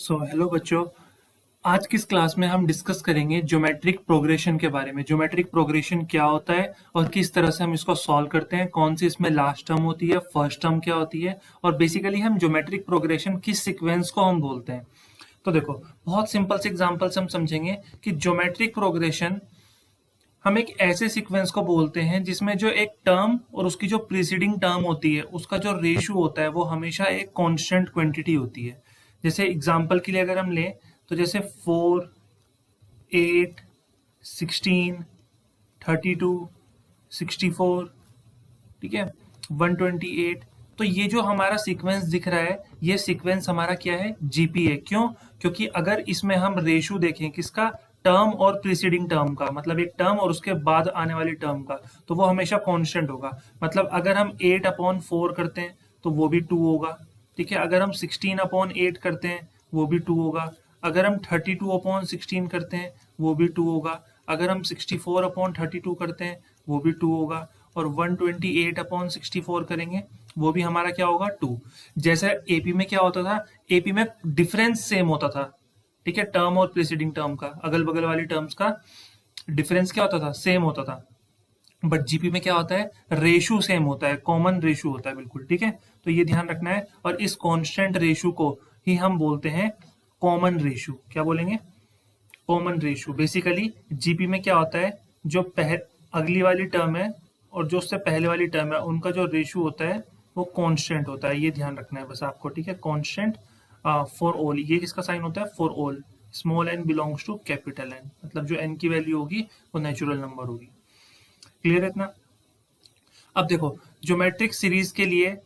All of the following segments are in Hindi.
हेलो बच्चों। आज की इस क्लास में हम डिस्कस करेंगे ज्योमेट्रिक प्रोग्रेशन के बारे में। ज्योमेट्रिक प्रोग्रेशन क्या होता है और किस तरह से हम इसको सॉल्व करते हैं, कौन सी इसमें लास्ट टर्म होती है, फर्स्ट टर्म क्या होती है, और बेसिकली हम ज्योमेट्रिक प्रोग्रेशन किस सीक्वेंस को हम बोलते हैं। तो देखो, बहुत सिंपल से एग्जांपल से हम समझेंगे कि ज्योमेट्रिक प्रोग्रेशन हम एक ऐसे सीक्वेंस को बोलते हैं जिसमें जो एक टर्म और उसकी जो प्रीसीडिंग टर्म होती है उसका जो रेशियो होता है वो हमेशा एक कांस्टेंट क्वांटिटी होती है। जैसे एग्जांपल के लिए अगर हम लें तो जैसे 4, 8, 16, 32, 64, ठीक है, 128। तो ये जो हमारा सीक्वेंस दिख रहा है ये सीक्वेंस हमारा क्या है, जीपी है। क्यों? क्योंकि अगर इसमें हम रेशियो देखें किसका, टर्म और प्रीसीडिंग टर्म का, मतलब एक टर्म और उसके बाद आने वाली टर्म का, तो वो हमेशा कांस्टेंट होगा। मतलब अगर हम 8/4 करते हैं तो वो भी 2 होगा, ठीक है। अगर हम 16/8 करते हैं वो भी 2 होगा। अगर हम 32/16 करते हैं वो भी 2 होगा। अगर हम 64/32 करते हैं वो भी 2 होगा। और 128/64 करेंगे वो भी हमारा क्या होगा, 2। जैसे एपी में क्या होता था, एपी में डिफरेंस सेम होता था, ठीक है, टर्म और प्रीसीडिंग टर्म का, अगल बगल वाली टर्म्स का डिफरेंस क्या होता था, सेम होता था। बट जीपी में क्या होता है, रेशू सेम होता है, कॉमन रेशू होता है, बिल्कुल ठीक है। तो ये ध्यान रखना है। और इस कांस्टेंट रेशू को ही हम बोलते हैं कॉमन रेशू। क्या बोलेंगे, कॉमन रेशू। बेसिकली जीपी में क्या होता है, जो अगली वाली टर्म है और जो उससे पहले वाली टर्म है उनका जो रेशू होता है वो कांस्टेंट होता है। ये ध्यान रखना है बस आपको, ठीक है। कांस्टेंट फॉर ऑल, ये किसका साइन होता है, for all. Small N belongs to capital N, मतलब जो एन की वैल्यू होगी वो नेचुरल नंबर होगी। क्लियर है इतना? अब देखो, ज्योमेट्रिक सीरीज के लिए,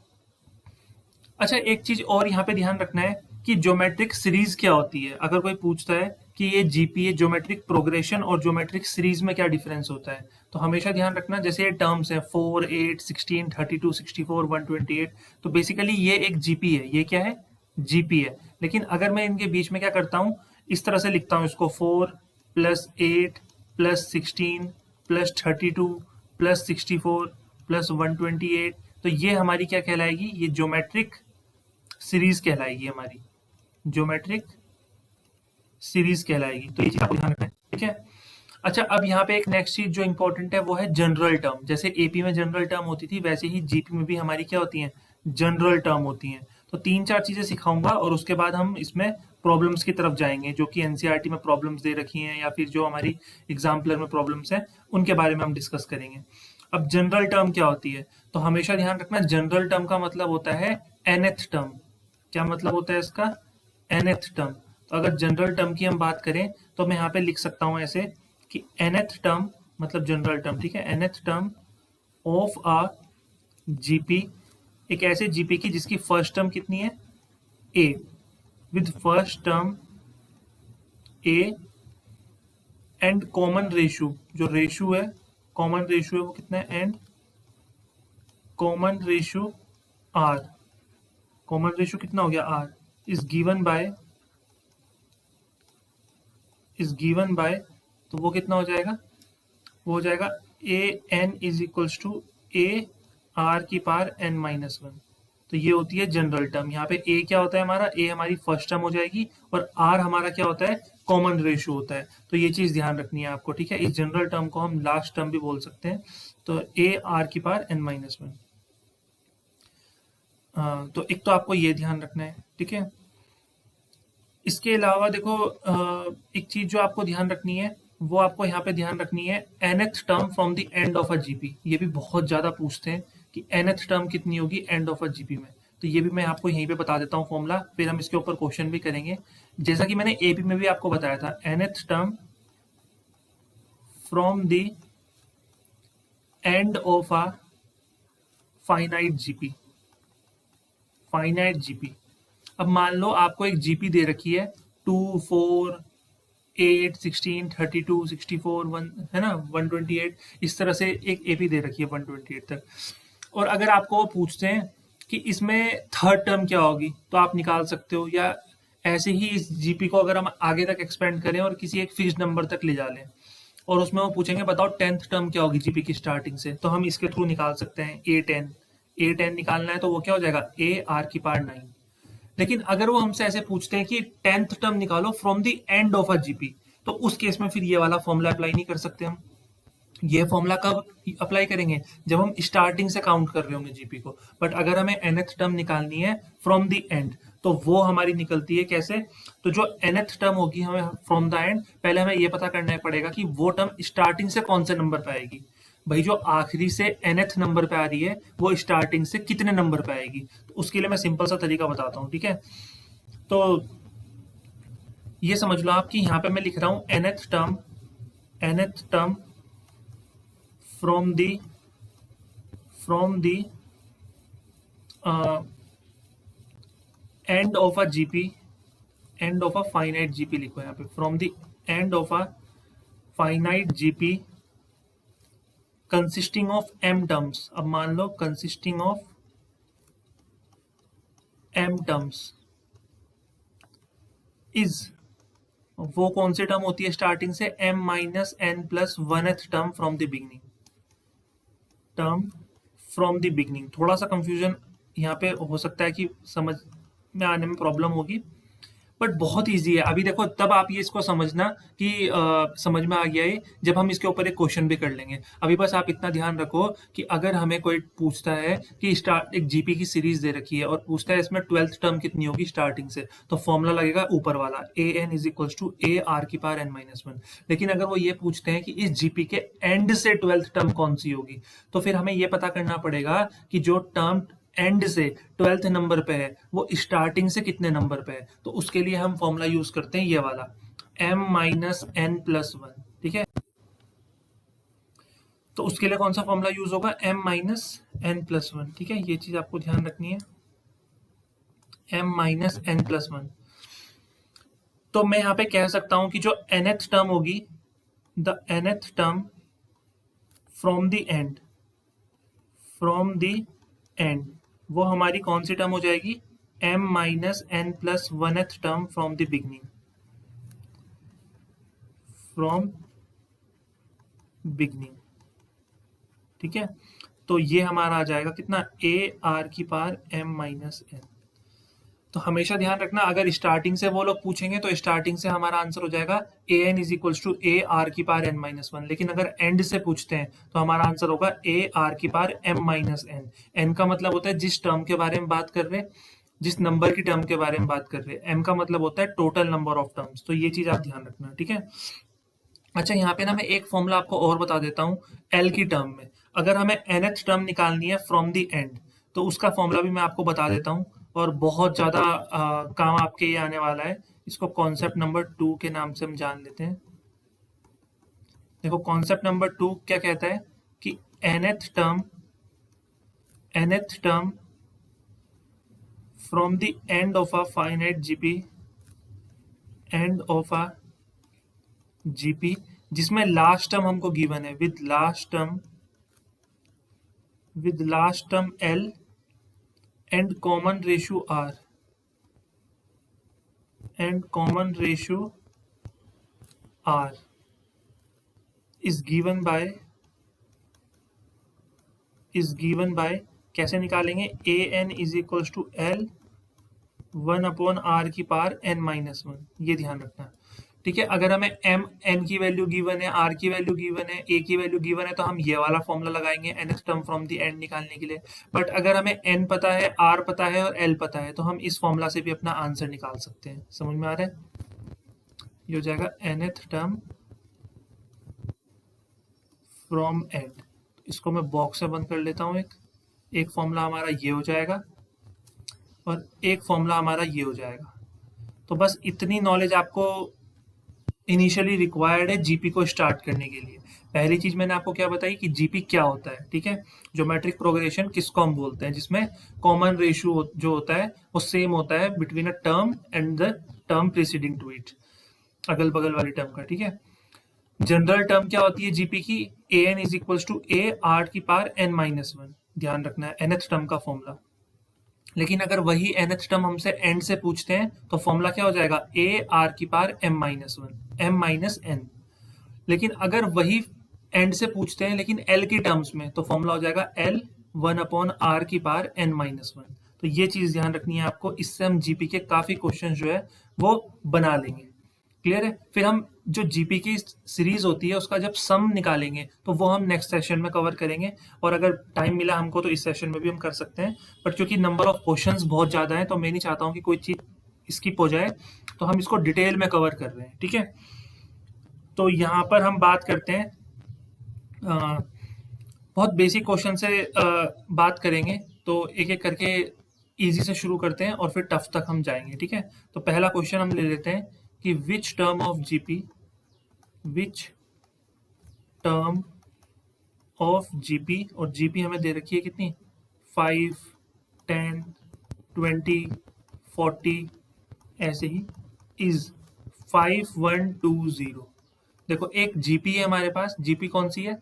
अच्छा एक चीज और यहाँ पे ध्यान रखना है कि ज्योमेट्रिक सीरीज क्या होती है। अगर कोई पूछता है कि ये जीपीए ज्योमेट्रिक प्रोग्रेशन और ज्योमेट्रिक सीरीज में क्या डिफरेंस होता है, तो हमेशा ध्यान रखना, जैसे ये टर्म्स है 4, 8, 16, 32, 64, 128, तो बेसिकली ये एक जीपी है। ये क्या है, जीपी है। लेकिन अगर मैं इनके बीच में क्या करता हूँ, इस तरह से लिखता हूँ इसको, 4 + 8 + 16 + 32 + 64 + 128, तो ये हमारी क्या कहलाएगी, ये ज्योमेट्रिक सीरीज कहलाएगी, हमारी ज्योमेट्रिक सीरीज कहलाएगी। तो ये चीज आपको ध्यान रखना है, ठीक है। अच्छा, अब यहाँ पे एक नेक्स्ट चीज जो इंपॉर्टेंट है वो है जनरल टर्म। जैसे एपी में जनरल टर्म होती थी वैसे ही जीपी में भी हमारी क्या होती है, जनरल टर्म होती हैं। तो 3-4 चीजें सिखाऊंगा और उसके बाद हम इसमें प्रॉब्लम्स की तरफ जाएंगे, जो कि एनसीईआरटी में प्रॉब्लम्स दे रखी हैं या फिर जो हमारी एग्जाम्पलर में प्रॉब्लम्स हैं उनके बारे में हम डिस्कस करेंगे। अब जनरल टर्म क्या होती है, तो हमेशा ध्यान रखना, जनरल टर्म का मतलब होता है nth टर्म। क्या मतलब होता है इसका, nth टर्म। तो अगर जनरल टर्म की हम बात करें तो मैं यहाँ पे लिख सकता हूँ ऐसे कि nth टर्म मतलब जनरल टर्म, ठीक है, nth term of a GP, एक ऐसे जीपी की जिसकी फर्स्ट टर्म कितनी है, A, with first term A and common ratio, जो रेशो है, कॉमन रेशो है वो कितना है, and common ratio R. Common ratio कितना हो गया, आर, इज गिवन बाय, तो वो कितना हो जाएगा, वो हो जाएगा A N is equals to A R की पावर n-1। तो ये होती है जनरल टर्म। यहाँ पे ए क्या होता है हमारा, ए हमारी फर्स्ट टर्म हो जाएगी और आर हमारा क्या होता है, कॉमन रेशो होता है। तो ये चीज ध्यान रखनी है आपको, ठीक है। इस जनरल टर्म को हम लास्ट टर्म भी बोल सकते हैं। तो ए आर की पावर n-1। तो एक तो आपको ये ध्यान रखना है, ठीक है। इसके अलावा देखो, एक चीज जो आपको ध्यान रखनी है वो आपको यहाँ पे ध्यान रखनी है, nth term from the end of a GP. ये भी बहुत ज्यादा पूछते हैं कि nth टर्म कितनी होगी एंड ऑफ अ जीपी में। तो ये भी मैं आपको यहीं पे बता देता हूँ फॉर्मूला, फिर हम इसके ऊपर क्वेश्चन भी करेंगे। जैसा कि मैंने एपी में भी आपको बताया था, nth term from the end of a finite GP, finite GP. अब मान लो आपको एक जीपी दे रखी है 2, 4, 8, 16, 32, 64, 1 है ना, 128, इस तरह से एक एपी दे रखी है 128 तक। और अगर आपको वो पूछते हैं कि इसमें थर्ड टर्म क्या होगी, तो आप निकाल सकते हो। या ऐसे ही इस जीपी को अगर हम आगे तक एक्सपेंड करें और किसी एक फिक्स्ड नंबर तक ले जा लें और उसमें वो पूछेंगे बताओ 10th टर्म क्या होगी जीपी की स्टार्टिंग से, तो हम इसके थ्रू निकाल सकते हैं। A10 निकालना है तो वो क्या हो जाएगा, ए आर की पावर 9। लेकिन अगर वो हमसे ऐसे पूछते हैं कि 10th टर्म निकालो from the end of a GP, तो उस केस में फिर ये वाला फॉर्मूला अप्लाई नहीं कर सकते हम। ये फॉर्मूला कब अप्लाई करेंगे? जब हम स्टार्टिंग से काउंट कर रहे होंगे जीपी को। बट अगर हमें nth टर्म निकालनी है फ्रॉम द एंड, तो वो हमारी निकलती है कैसे? तो जो nth टर्म होगी हमें फ्रॉम द एंड, पहले हमें ये पता करना पड़ेगा कि वो टर्म स्टार्टिंग से कौन से नंबर पे आएगी। भाई जो आखिरी से nth नंबर पे आ रही है वो स्टार्टिंग से कितने नंबर पे आएगी। तो उसके लिए मैं सिंपल सा तरीका बताता हूँ, ठीक है? तो ये समझ लो आप कि यहाँ पे मैं लिख रहा हूँ nth term from the end of a GP, end of a finite GP लिखो यहाँ पे, from the end of a finite GP consisting of m terms। अब मान लो consisting of m terms is, वो कौन सी टर्म होती है स्टार्टिंग से? m minus N plus 1th term from the beginning, term from the beginning. थोड़ा सा कंफ्यूजन यहाँ पे हो सकता है कि समझ में आने में प्रॉब्लम होगी, बट बहुत इजी है। अभी देखो तब आप ये इसको समझना कि समझ में आ गया है जब हम इसके ऊपर एक क्वेश्चन भी कर लेंगे। अभी बस आप इतना ध्यान रखो कि अगर हमें कोई पूछता है कि स्टार्ट एक जीपी की सीरीज दे रखी है और पूछता है इसमें 12th टर्म कितनी होगी स्टार्टिंग से, तो फॉर्मूला लगेगा ऊपर वाला A N is equals to A R की पावर n-1। लेकिन अगर वो ये पूछते हैं कि इस जीपी के एंड से 12th टर्म कौन सी होगी, तो फिर हमें ये पता करना पड़ेगा कि जो टर्म एंड से 12th नंबर पे है वो स्टार्टिंग से कितने नंबर पे है। तो उसके लिए हम फॉर्मूला यूज करते हैं ये वाला m माइनस एन प्लस 1, ठीक है? तो उसके लिए कौन सा फॉर्मूला यूज होगा? m माइनस एन प्लस 1, ठीक है? ये चीज आपको ध्यान रखनी है, m माइनस एन प्लस 1। तो मैं यहाँ पे कह सकता हूं कि जो nth टर्म होगी, the nth term from the end, वो हमारी कौन सी टर्म हो जाएगी? m minus N plus 1th term from the beginning, ठीक है? तो ये हमारा आ जाएगा कितना? a r की पावर m माइनस एन। तो हमेशा ध्यान रखना अगर स्टार्टिंग से वो लोग पूछेंगे तो स्टार्टिंग से हमारा आंसर हो जाएगा A N is equals to A R की पावर एन माइनस 1। लेकिन अगर एंड से पूछते हैं तो हमारा आंसर होगा ए आर की power M minus N. N का मतलब होता है जिस टर्म के बारे में बात कर रहे हैं, जिस नंबर की टर्म के बारे में बात कर रहे हैं। एम का मतलब होता है टोटल नंबर ऑफ टर्म्स। तो ये चीज आप ध्यान रखना, ठीक है? अच्छा, यहाँ पे ना मैं एक फॉर्मूला आपको और बता देता हूँ एल की टर्म में। अगर हमें nth टर्म निकालनी है फ्रॉम द एंड, तो उसका फॉर्मूला भी मैं आपको बता देता हूँ और बहुत ज्यादा काम आपके ये आने वाला है। इसको कॉन्सेप्ट नंबर 2 के नाम से हम जान लेते हैं। देखो कॉन्सेप्ट नंबर 2 क्या कहता है कि nth term from the end of a finite GP, जिसमें लास्ट टर्म हमको गिवन है with last term L and common ratio R is given by कैसे निकालेंगे? A N is equals to L 1/r की पावर n-1। ये ध्यान रखना, ठीक है? अगर हमें m n की वैल्यू गिवन है, r की वैल्यू गिवन है, a की वैल्यू गिवन है, तो हम ये वाला फॉर्मूला लगाएंगे nth term from the and निकालने के लिए। बट अगर हमें n पता है, r पता है और l पता है, तो हम इस फॉर्मूला से भी अपना आंसर निकाल सकते हैं। समझ में आ रहा है? ये हो जाएगा nth टर्म फ्रॉम एंड। इसको मैं बॉक्स में बंद कर लेता हूँ। एक फॉर्मूला हमारा ये हो जाएगा और एक फॉर्मूला हमारा ये हो जाएगा। तो बस इतनी नॉलेज आपको इनिशियली रिक्वायर्ड है जीपी को स्टार्ट करने के लिए। पहली चीज मैंने आपको क्या बताई कि जीपी क्या होता है, ठीक है? ज्योमेट्रिक प्रोग्रेशन किसको हम बोलते हैं? जिसमें कॉमन रेशियो जो होता है वो सेम होता है between a term and the term preceding to it, अगल बगल वाली टर्म का, ठीक है? जनरल टर्म क्या होती है जीपी की? A N is equals to A R की पावर n-1। ध्यान रखना है nth टर्म का फॉर्मूला। लेकिन अगर वही nth टर्म हमसे एंड से पूछते हैं तो फॉर्मूला क्या हो जाएगा? ए आर की पावर m-1 लेकिन अगर वही एंड से पूछते हैं लेकिन एल की टर्म्स में, तो फॉर्मूला हो जाएगा एल 1/r की पावर n-1। तो ये चीज ध्यान रखनी है आपको, इससे हम जीपी के काफी क्वेश्चन जो है वो बना लेंगे। क्लियर है? फिर हम जो जीपी की सीरीज होती है उसका जब सम निकालेंगे तो वो हम नेक्स्ट सेशन में कवर करेंगे, और अगर टाइम मिला हमको तो इस सेशन में भी हम कर सकते हैं। बट क्योंकि नंबर ऑफ क्वेश्चंस बहुत ज्यादा है तो मैं नहीं चाहता हूँ कि कोई चीज स्किप हो जाए, तो हम इसको डिटेल में कवर कर रहे हैं। ठीक है, तो यहाँ पर हम बात करते हैं बहुत बेसिक क्वेश्चन से बात करेंगे, तो एक एक करके इजी से शुरू करते हैं और फिर टफ तक हम जाएंगे। ठीक है, तो पहला क्वेश्चन हम ले लेते हैं कि which term of GP, which term of GP, और जीपी हमें दे रखी है कितनी, 5, 10, 20, 40 ऐसे ही, इज 5120। देखो एक जीपी है हमारे पास, जीपी कौन सी है,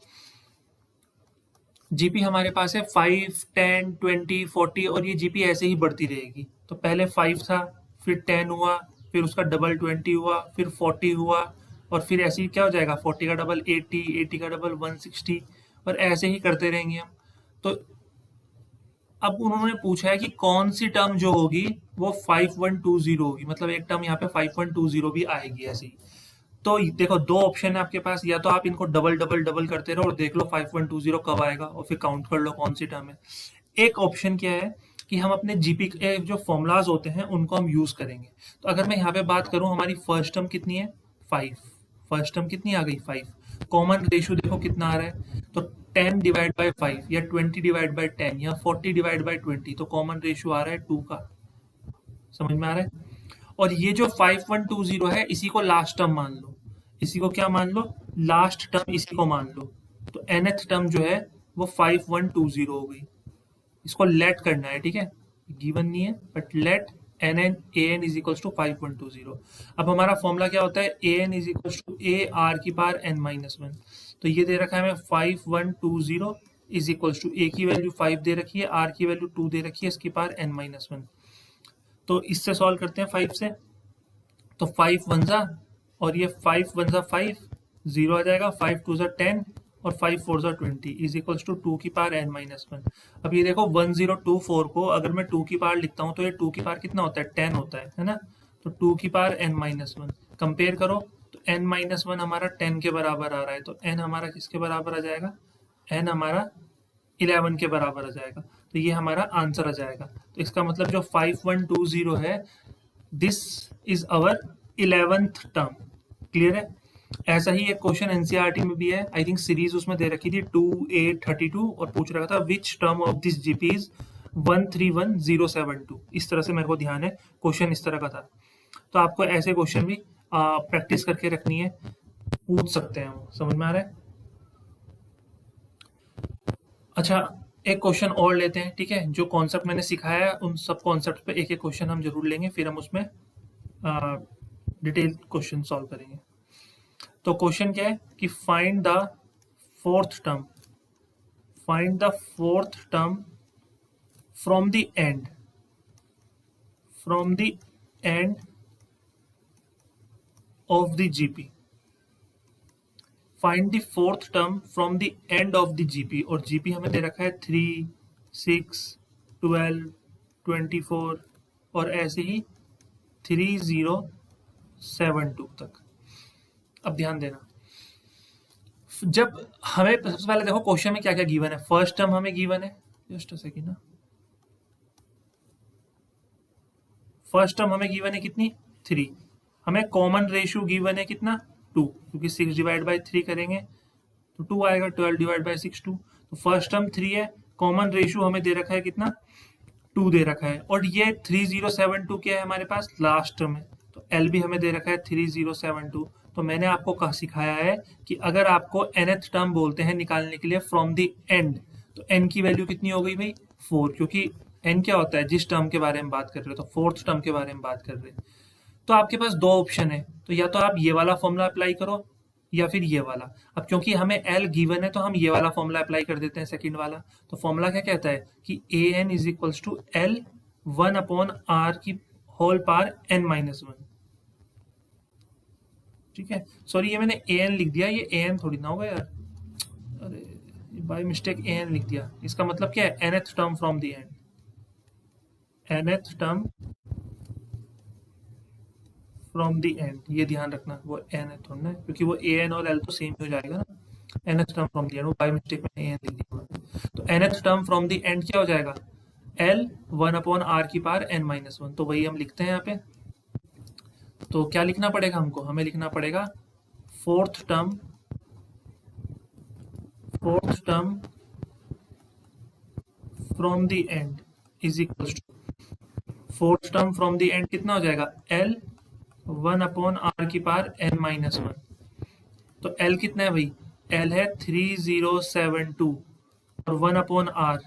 जीपी हमारे पास है 5, 10, 20, 40, और ये जीपी ऐसे ही बढ़ती रहेगी। तो पहले 5 था, फिर 10 हुआ, फिर उसका डबल 20 हुआ, फिर 40 हुआ, और फिर ऐसे ही क्या हो जाएगा, 40 का डबल 80, 80 का डबल 160, और ऐसे ही करते रहेंगे हम। तो अब उन्होंने पूछा है कि कौन सी टर्म जो होगी वो 5120 होगी, मतलब एक टर्म यहाँ पे 5120 भी आएगी ऐसे ही। तो देखो दो ऑप्शन है आपके पास, या तो आप इनको डबल डबल डबल करते रहो और देख लो 5120 कब आएगा और फिर काउंट कर लो कौन सी टर्म है। एक ऑप्शन क्या है कि हम अपने जीपी के जो फॉर्मूलाज होते हैं उनको हम यूज करेंगे। तो अगर मैं यहाँ पे बात करूँ, हमारी फर्स्ट टर्म कितनी है, 5, फर्स्ट टर्म कितनी आ गई 5, कॉमन रेशियो देखो कितना आ रहा है, तो 10 डिवाइड बाई 5 या 20 डिवाइड बाई 10 या 40 डिवाइड बाई 20, तो कॉमन रेशियो आ रहा है 2 का। समझ में आ रहा है? और ये जो 5120 है इसी को लास्ट टर्म मान लो, इसी को क्या मान लो, लास्ट टर्म इसी को मान लो। तो nth टर्म जो है वो 5120 हो गई। इसको लेट करना है, ठीक है, गिवन नहीं है, but let N N A N is equals to 5120। अब हमारा फॉर्मूला क्या होता है, A N is equals to A R की पावर एन माइनस वन। तो ये दे रखा है हमें 5120 इज इक्वल्स टू ए की वैल्यू 5 दे रखी है, आर की वैल्यू 2 दे रखी है, इसकी पावर एन माइनस वन। तो इससे सॉल्व करते हैं 5 से, तो 5 वन जा, और ये 5 वन जा 5, 0 आ जाएगा, 5 टू जा 10, और 5 फोर जा 20 इज इक्वल्स टू 2 की पावर एन माइनस वन। अब ये देखो 1024 को अगर मैं 2 की पावर लिखता हूँ तो ये 2 की पावर कितना होता है, 10 होता है ना। तो 2 की power N minus one compare करो, तो एन माइनस वन हमारा 10 के बराबर आ रहा है, तो एन हमारा किसके बराबर आ जाएगा, एन हमारा 11 के बराबर आ जाएगा। तो ये हमारा आंसर आ जाएगा। तो इसका मतलब जो 5120 है, this is our 11th term. Clear है? ऐसा ही एक क्वेश्चन एनसीईआरटी में भी है, आई थिंक सीरीज उसमें दे रखी थी 2832, और पूछ रखा था which term of this GP is 131072। इस तरह से मेरे को ध्यान है, क्वेश्चन इस तरह का था। तो आपको ऐसे क्वेश्चन भी प्रैक्टिस करके रखनी है, पूछ सकते हैं हम। समझ में आ रहा है? अच्छा, एक क्वेश्चन और लेते हैं, ठीक है, जो कॉन्सेप्ट मैंने सिखाया है उन सब कॉन्सेप्ट पे एक एक क्वेश्चन हम जरूर लेंगे, फिर हम उसमें डिटेल क्वेश्चन सॉल्व करेंगे। तो क्वेश्चन क्या है कि find the fourth term, find the fourth term from the and, from the end of the GP, find the fourth term from the end of the GP. और जीपी हमें दे रखा है 3, 6, 12, 24 और ऐसे ही 3072 तक। अब ध्यान देना, जब हमें सबसे पहले देखो क्वेश्चन में क्या क्या गिवन है। फर्स्ट टर्म हमें गिवन है, जस्ट अ सेकंड ना, फर्स्ट टर्म हमें गिवन है कितनी, 3। हमें कॉमन रेशियो गिवन है कितना, 2, क्योंकि 6 डिवाइड बाई 3 करेंगे तो 2 आएगा, 12 डिवाइड बाई 6 2। तो फर्स्ट टर्म 3 है, कॉमन रेशियो हमें दे रखा है कितना, 2 दे रखा है, और ये 3072 क्या है हमारे पास, लास्ट टर्म है। तो एल भी हमें दे रखा है 3072। तो मैंने आपको कहा सिखाया है कि अगर आपको nth टर्म बोलते हैं निकालने के लिए फ्रॉम द एंड, तो n की वैल्यू कितनी हो गई भाई, 4, क्योंकि n क्या होता है, जिस टर्म के बारे में बात कर रहे हो, तो फोर्थ टर्म के बारे में बात कर रहे हैं। तो आपके पास दो ऑप्शन है, तो या तो आप ये वाला फॉर्मूला अप्लाई करो या फिर ये वाला। अब क्योंकि हमें एल गिवन है तो हम ये वाला फॉर्मूला अप्लाई कर देते हैं, सेकंड वाला। तो फॉर्मूला क्या कहता है कि A N is equals to L 1 upon R की whole power N minus one. ठीक है, सॉरी ये मैंने ए एन लिख दिया, ये ए एन थोड़ी ना होगा यार, अरे बाय मिस्टेक ए एन लिख दिया। इसका मतलब क्या है, nth term from the and. nth term from the and, ये ध्यान रखना, वो nth थोड़ा ना, क्योंकि वो an और l तो सेम हो जाएगा ना। nth term from the end, वो बाय मिस्टेक मैंने an लिख दिया। तो nth term from the and क्या हो जाएगा, l 1 अपॉन r की पावर n माइनस वन, तो वही हम लिखते हैं यहाँ पे। तो क्या लिखना पड़ेगा हमको, हमें लिखना पड़ेगा fourth term from the end is equal to, fourth term from the end कितना हो जाएगा, l 1 अपॉन r की पावर n माइनस वन। तो l कितना है भाई, l है 3072 और 1 अपॉन r,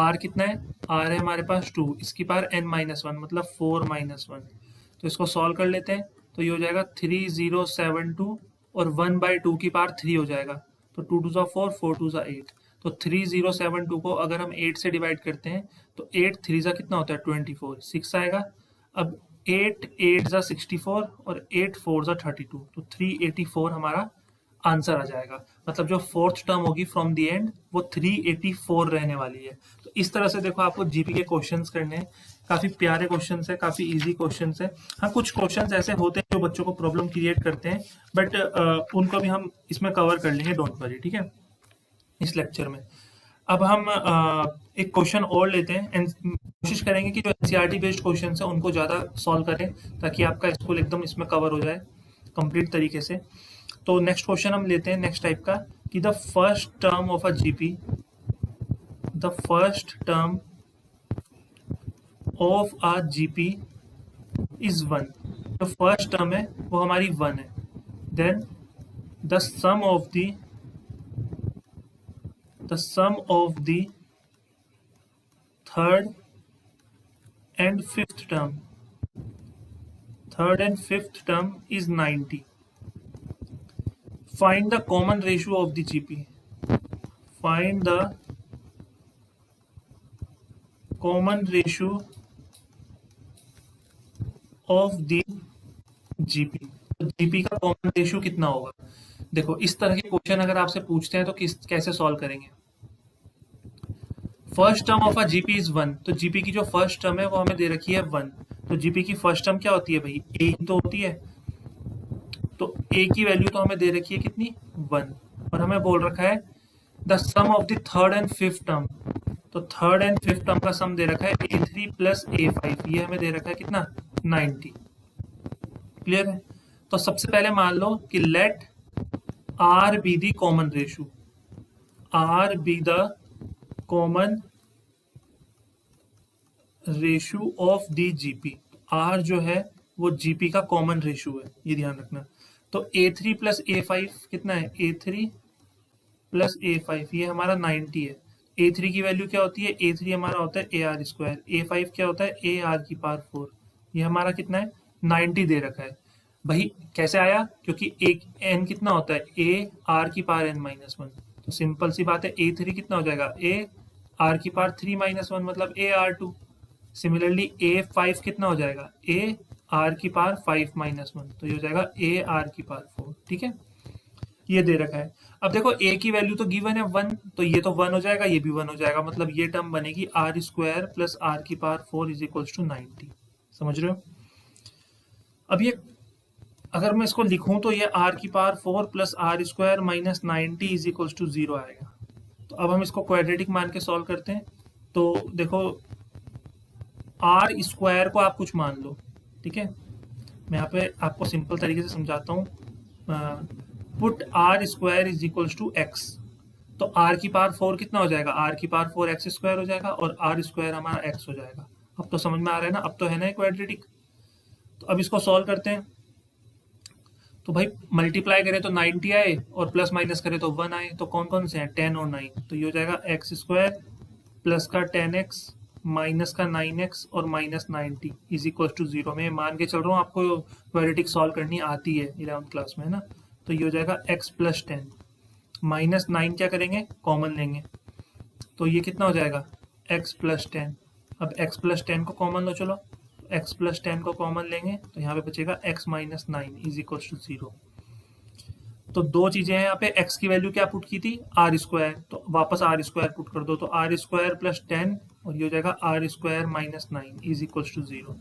r कितना है, r है हमारे पास 2, इसकी पावर n माइनस वन मतलब 4 माइनस वन। तो इसको सॉल्व कर लेते हैं, तो ये हो जाएगा 3072 और 1/2 की पावर 3 हो जाएगा, तो 2 2 4, 4 2 8। तो 3072 को अगर हम 8 से डिवाइड करते हैं तो 8 3 कितना होता है 24, 6 आएगा। अब 8 8 64 और 8 4 32, तो 384 हमारा आंसर आ जाएगा। मतलब जो फोर्थ टर्म होगी फ्रॉम द एंड वो 384 रहने वाली है। तो इस तरह से देखो आपको जीपी के क्वेश्चंस करने हैं, काफी प्यारे क्वेश्चंस है, काफी इजी क्वेश्चंस है। हाँ, कुछ क्वेश्चंस ऐसे होते हैं जो बच्चों को प्रॉब्लम क्रिएट करते हैं, बट उनको भी हम इसमें कवर कर लेंगे, डोंट वरी, ठीक है, इस लेक्चर में। अब हम एक क्वेश्चन और लेते हैं एंड कोशिश करेंगे कि जो एनसीईआरटी बेस्ड क्वेश्चन है उनको ज़्यादा सॉल्व करें, ताकि आपका स्कूल एकदम इसमें कवर हो जाए कंप्लीट तरीके से। तो नेक्स्ट क्वेश्चन हम लेते हैं नेक्स्ट टाइप का, कि the first term of a GP, the first term of a GP is one. जो फर्स्ट टर्म है वो हमारी वन है, then the sum of the third and fifth term is 90. Find the common ratio of the GP. Find the common ratio of the GP. तो GP का कॉमन रेशियो कितना होगा। देखो इस तरह के क्वेश्चन अगर आपसे पूछते हैं तो कैसे सॉल्व करेंगे। First term of a GP is one, तो जीपी की जो फर्स्ट टर्म है वो हमें दे रखी है वन। तो जीपी की फर्स्ट टर्म क्या होती है भाई, ए ही तो होती है। तो ए की वैल्यू तो हमें दे रखी है कितनी, वन, और हमें बोल रखा है the sum of the third and fifth term. तो थर्ड एंड फिफ्थ टर्म का सम दे रखा है A3 प्लस A5, ये हमें दे रखा है कितना, 90। क्लियर है। तो सबसे पहले मान लो कि let R be the common ratio, R be the common ratio of the GP. R जो है वो जीपी का कॉमन रेशियो है, ये ध्यान रखना। तो A3 प्लस A5 कितना है, A3 प्लस A5, ये हमारा 90 है। A3 की वैल्यू क्या होती है, A3 हमारा होता है AR स्क्वायर, A5 क्या होता है AR की पावर 4, ये हमारा कितना है 90 दे रखा है। भाई कैसे आया, क्योंकि एक n कितना होता है AR की पावर n माइनस वन। तो सिंपल सी बात है A3 कितना हो जाएगा AR की पावर 3 माइनस वन मतलब AR2। सिमिलरली A5 कितना हो जाएगा AR की पावर 5 माइनस वन, तो ये हो जाएगा AR की पावर 4। ठीक है, ये दे रखा है। अब देखो a की वैल्यू तो गिवन है वन, तो ये तो वन हो जाएगा, ये भी वन हो जाएगा, मतलब ये टर्म बनेगी आर स्क्वायर प्लस आर की पावर 4 इज इक्वल्स टू 90। समझ रहे हो। अब ये अगर मैं इसको लिखूं तो ये आर की power 4 plus R square minus 90 is equals to 0 आएगा। तो अब हम इसको क्वाड्रेटिक मान के सॉल्व करते हैं। तो देखो आर स्क्वायर को आप कुछ मान लो, ठीक है, मैं यहाँ पे आपको सिंपल तरीके से समझाता हूँ। Put R square is equals to x, तो आर की पावर 4 कितना हो जाएगा, आर की पावर 4 एक्स स्क्वायर हो जाएगा और आर स्क्वायर हमारा एक्स हो जाएगा। अब तो समझ में आ रहा है ना, अब तो है ना क्वाड्रेटिक। तो अब इसको सॉल्व करते हैं। तो भाई मल्टीप्लाई करें तो 90 आए और प्लस माइनस करें तो 1 आए, तो कौन कौन से हैं 10 और 9, तो ये हो जाएगा एक्स स्क्वायर प्लस का 10x माइनस का 9x और माइनस 90 इज इक्वल टू 0। मैं मान के चल रहा हूँ आपको क्वाड्रेटिक सॉल्व करनी आती है 11th क्लास में, है ना। तो ये हो जाएगा x प्लस 10 माइनस 9 क्या करेंगे कॉमन लेंगे, तो ये कितना हो जाएगा x प्लस 10। अब x प्लस 10 को कॉमन लो, चलो x प्लस 10 को कॉमन लेंगे तो यहाँ पे बचेगा x minus 9 is equal to 0। तो दो चीजें हैं यहाँ पे, x की वैल्यू क्या पुट की थी आर स्क्वायर, तो वापस आर स्क्वायर पुट कर दो, तो आर स्क्वायर प्लस 10 और ये हो जाएगा R square minus 9 is equal to 0।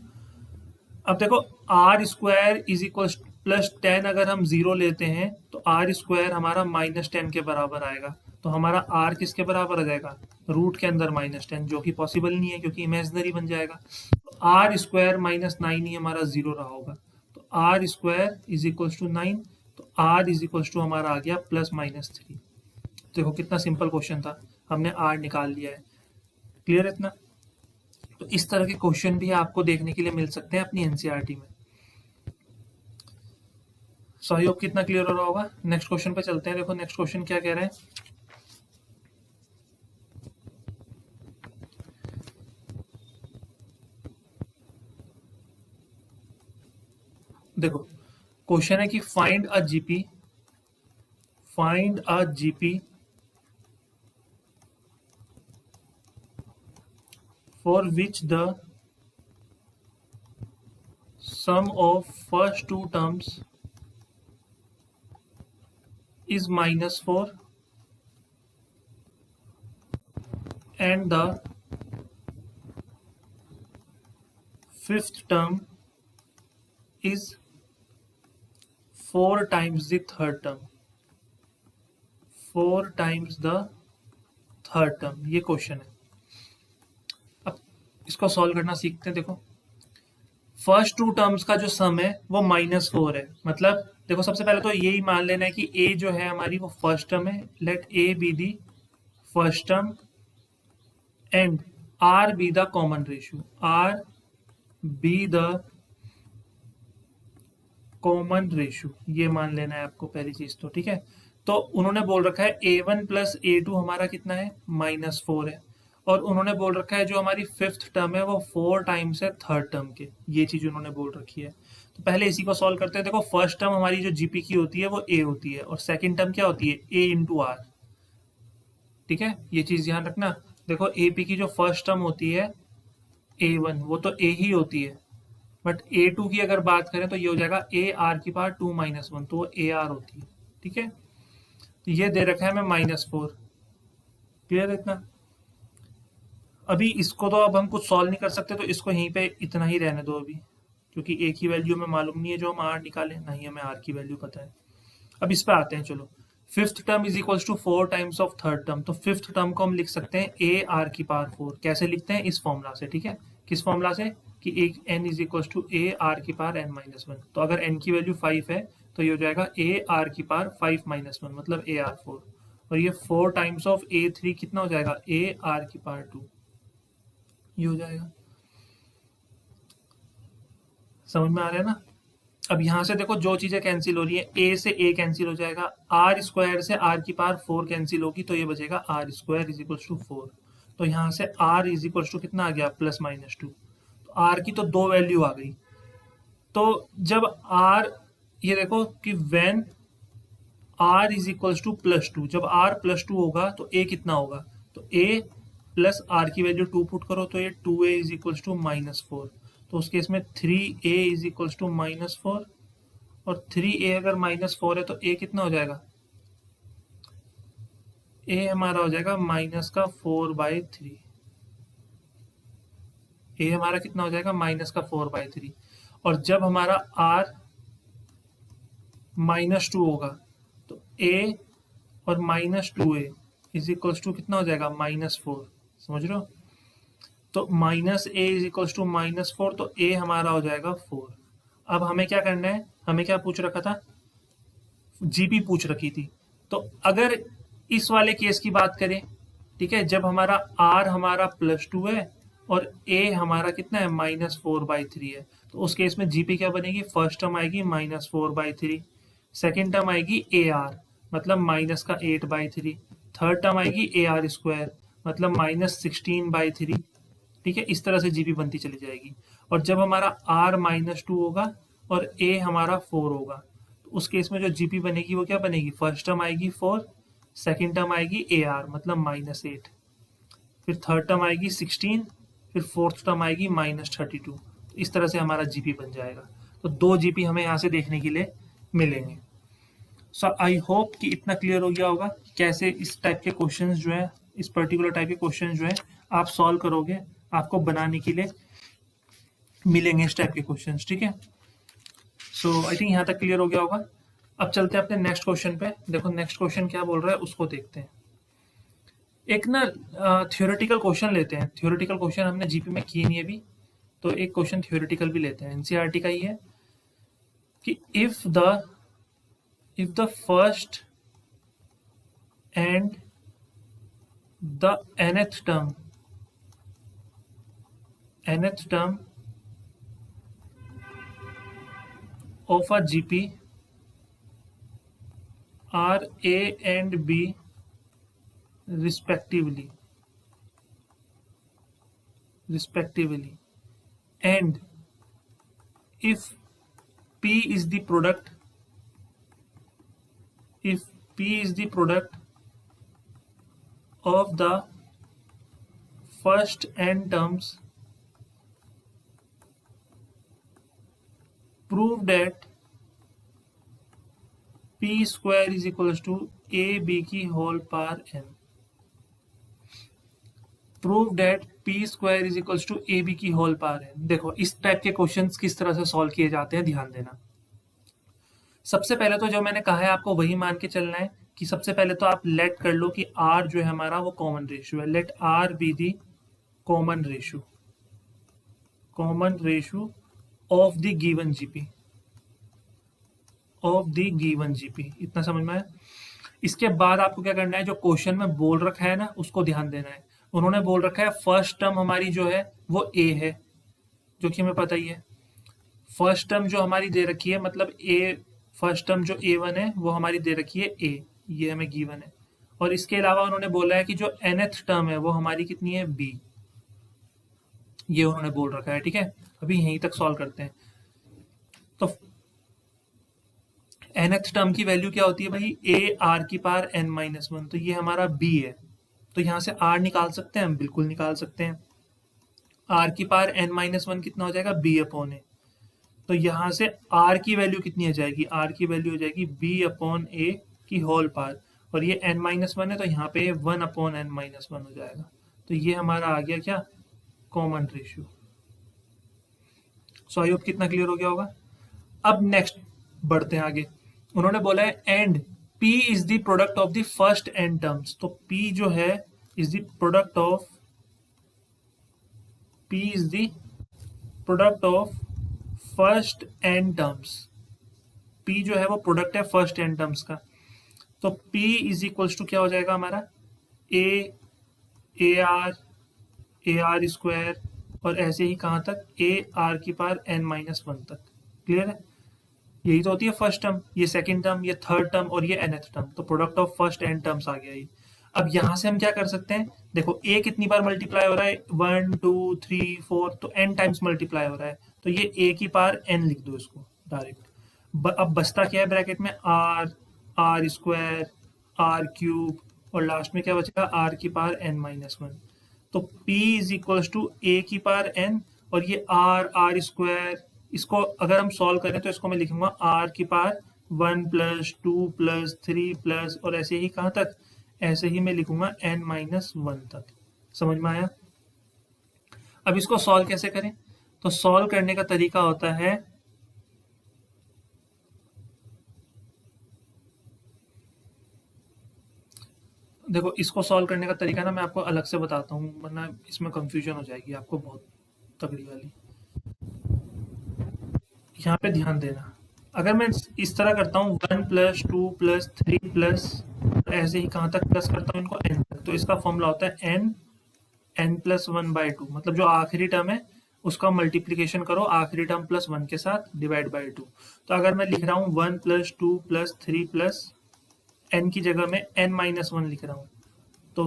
अब देखो R square is equal plus 10 अगर हम 0 लेते हैं तो आर स्क्वायर हमारा माइनस 10 के बराबर आएगा। तो हमारा आर किसके बराबर आ जाएगा, रूट के अंदर माइनस 10, जो कि पॉसिबल नहीं है क्योंकि इमेजिनरी बन जाएगा। तो आर स्क्वायर माइनस 9 ही हमारा 0 रहा होगा। तो R square is equal to 9, तो आर इज इक्वल टू हमारा आ गया प्लस माइनस 3। देखो कितना सिंपल क्वेश्चन था, हमने आर निकाल लिया है। क्लियर है इतना? तो इस तरह के क्वेश्चन भी आपको देखने के लिए मिल सकते हैं अपनी एनसीईआरटी में। सो आई होप कितना क्लियर हो रहा होगा। नेक्स्ट क्वेश्चन पे चलते हैं। देखो नेक्स्ट क्वेश्चन क्या कह रहा है। देखो क्वेश्चन है कि find a GP for which the sum of first two terms is -4 and the fifth term is 4 times the third term, 4 times the third term। ये क्वेश्चन है। अब इसको सॉल्व करना सीखते हैं। देखो फर्स्ट टू टर्म्स का जो सम है वो -4 है। मतलब देखो सबसे पहले तो यही मान लेना है कि a जो है हमारी वो फर्स्ट टर्म है। Let a be the first term and r be the common ratio, r be the common ratio, ये मान लेना है आपको पहली चीज तो। ठीक है, तो उन्होंने बोल रखा है a1 प्लस a2 हमारा कितना है, -4 है। और उन्होंने बोल रखा है जो हमारी फिफ्थ टर्म है वो 4 टाइम्स है थर्ड टर्म के, ये चीज उन्होंने बोल रखी है। तो पहले इसी को सॉल्व करते हैं। देखो फर्स्ट टर्म हमारी जो जीपी की होती है वो a होती है और सेकंड टर्म क्या होती है, a इंटू आर। ठीक है, ये चीज ध्यान रखना। देखो एपी की जो फर्स्ट टर्म होती है a1 वो तो a ही होती है, बट a2 की अगर बात करें तो ये हो जाएगा a r की पावर 2 माइनस 1, तो वो a r होती है। ठीक है, तो ये दे रखा है हमें -4। क्लियर है इतना? अभी इसको तो अब हम कुछ सॉल्व नहीं कर सकते, तो इसको यहीं पे इतना ही रहने दो अभी, क्योंकि एक ही वैल्यू हमें मालूम नहीं है जो हम आर निकालें, नहीं हमें आर की वैल्यू पता है। अब इस पे आते हैं। चलो fifth term is equals to 4 times of third term. तो फिफ्थ टर्म को हम लिख सकते हैं ए आर की पावर 4। कैसे लिखते हैं, इस फॉर्मूला से। ठीक है, किस फॉर्मूला से कि एक n is equals to A R की पावर एन माइनस 1। तो अगर एन की वैल्यू 5 है तो ये हो जाएगा ए आर की पावर 5 माइनस 1, मतलब ए आर 4। और ये 4 टाइम्स ऑफ ए 3 कितना हो जाएगा, ए आर की पावर 2, ये हो जाएगा। समझ में आ रहा है ना? अब यहां से देखो जो चीजें कैंसिल हो रही है, ए से ए कैंसिल हो जाएगा, आर स्क्वायर से आर की पावर 4 कैंसिल होगी, तो ये बचेगा R square is equal to 4। तो यहां से आर इज इक्वल टू कितना आ गया, +-2। तो आर की तो 2 वैल्यू आ गई। तो जब आर, ये देखो कि when R is equal to +2, जब आर +2 होगा तो ए कितना होगा, तो ए प्लस आर की वैल्यू 2 पुट करो तो ये 2a इज इक्वल टू -4। तो उस केस में 3a इज इक्वल टू -4, और 3a अगर -4 है तो a कितना हो जाएगा, a हमारा हो जाएगा -4/3। a हमारा कितना हो जाएगा, -4/3। और जब हमारा r -2 होगा तो a और -2a इज इक्वल टू कितना हो जाएगा, -4। समझ रहे हो? तो -a इज इक्वल टू -4, तो a हमारा हो जाएगा 4। अब हमें क्या करना है, हमें क्या पूछ रखा था, जीपी पूछ रखी थी। तो अगर इस वाले केस की बात करें, ठीक है, जब हमारा r हमारा +2 है और a हमारा कितना है, -4/3 है, तो उस केस में जीपी क्या बनेगी, फर्स्ट टर्म आएगी -4/3, सेकेंड टर्म आएगी ar मतलब -8/3, थर्ड टर्म आएगी ar स्क्वायर मतलब -16/3। ठीक है, इस तरह से जीपी बनती चली जाएगी। और जब हमारा r -2 होगा और a हमारा 4 होगा, तो उस केस में जो जीपी बनेगी वो क्या बनेगी, फर्स्ट टर्म आएगी 4, सेकेंड टर्म आएगी ar मतलब -8, फिर थर्ड टर्म आएगी 16, फिर फोर्थ टर्म आएगी -32। इस तरह से हमारा जीपी बन जाएगा। तो 2 जीपी हमें यहाँ से देखने के लिए मिलेंगे। सो आई होप कि इतना क्लियर हो गया होगा कैसे इस टाइप के क्वेश्चंस जो है इस पर्टिकुलर टाइप के क्वेश्चन जो है आप सॉल्व करोगे, आपको बनाने के लिए मिलेंगे इस टाइप के क्वेश्चन, ठीक है। सो आई थिंक यहाँ तक क्लियर हो गया होगा। अब चलते हैं अपने नेक्स्ट क्वेश्चन पे। देखो नेक्स्ट क्वेश्चन क्या बोल रहा है उसको देखते हैं। एक ना थ्योरेटिकल क्वेश्चन लेते हैं। थ्योरेटिकल क्वेश्चन हमने जीपी में किए नहीं अभी, तो एक क्वेश्चन थ्योरेटिकल भी लेते हैं। एनसीईआरटी का ही है कि if the first and the nth term of a GP are A and B respectively, and if P is the product of the first n terms, prove that P square is equals to AB की whole power n। Prove that P square is equals to a b की होल पावर है। देखो इस टाइप के क्वेश्चंस किस तरह से सॉल्व किए जाते हैं, ध्यान देना। सबसे पहले तो जो मैंने कहा है आपको वही मान के चलना है कि सबसे पहले तो आप लेट कर लो कि आर जो है हमारा वो कॉमन रेशियो है। Let R be the common ratio of the given GP, इतना समझ में आया। इसके बाद आपको क्या करना है, जो क्वेश्चन में बोल रखा है ना उसको ध्यान देना है। उन्होंने बोल रखा है फर्स्ट टर्म हमारी जो है वो ए है, जो कि हमें पता ही है। फर्स्ट टर्म जो हमारी दे रखी है, मतलब ए, फर्स्ट टर्म जो A1 है वो हमारी दे रखी है A, ये हमें गिवन है। और इसके अलावा उन्होंने बोला है कि जो nth टर्म है वो हमारी कितनी है B, ये उन्होंने बोल रखा है, ठीक है। अभी यहीं तक सॉल्व करते हैं। तो nth टर्म की वैल्यू क्या होती है भाई, A r की पावर n-1, तो ये हमारा B है। तो यहाँ से r निकाल सकते हैं हम, बिल्कुल निकाल सकते हैं। r की पावर n-1 कितना हो जाएगा, B अपॉन A। तो यहाँ से r की वैल्यू कितनी हो जाएगी, r की वैल्यू हो जाएगी B अपॉन A की होल पावर, और ये n-1 है तो यहाँ पे 1 अपॉन n-1 हो जाएगा। तो ये हमारा आ गया क्या, common ratio. So I hope कितना क्लियर हो गया होगा। अब नेक्स्ट बढ़ते हैं आगे। उन्होंने बोला है and P is the product of the first n terms. तो P जो है is the product of first n terms. P जो है वो प्रोडक्ट है फर्स्ट n टर्म्स का। तो P इज इक्वल्स टू क्या हो जाएगा हमारा, ए आर स्क्वायर, और ऐसे ही कहाँ तक, ए आर की पावर n-1 तक। क्लियर है, यही तो होती है फर्स्ट टर्म, ये सेकंड टर्म, ये थर्ड टर्म, और ये nth टर्म। तो product of first n terms आ गया ये। अब यहाँ से हम क्या कर सकते हैं, देखो a कितनी बार मल्टीप्लाई हो रहा है, 1 2 3 4, तो n टाइम्स मल्टीप्लाई हो रहा है। तो ये a की पावर n लिख दो इसको डायरेक्ट। अब बचता क्या है ब्रैकेट में, आर स्क्वायर, आर क्यूब, और लास्ट में क्या बचेगा, r की पावर n-1। तो P is equals to a की पावर n, और ये आर स्क्वायर, इसको अगर हम सॉल्व करें तो इसको मैं लिखूंगा r की पावर 1 + 2 + 3 प्लस, और ऐसे ही कहाँ तक, ऐसे ही मैं लिखूंगा n-1 तक। समझ में आया। अब इसको सॉल्व कैसे करें, तो सॉल्व करने का तरीका होता है, देखो इसको सॉल्व करने का तरीका ना मैं आपको अलग से बताता हूँ, वरना इसमें कंफ्यूजन हो जाएगी आपको बहुत तगड़ी वाली। यहाँ पे ध्यान देना, अगर मैं इस तरह करता हूँ 1 + 2 + 3 प्लस, ऐसे ही कहाँ तक प्लस करता हूँ इनको n तक, तो इसका फॉर्मूला होता है n+1/2, मतलब जो आखिरी टर्म है उसका मल्टीप्लीकेशन करो आखिरी टर्म +1 के साथ, डिवाइड बाई 2। तो अगर मैं लिख रहा हूँ 1 + 2 + 3 प्लस n की जगह में n-1 लिख रहा हूँ, तो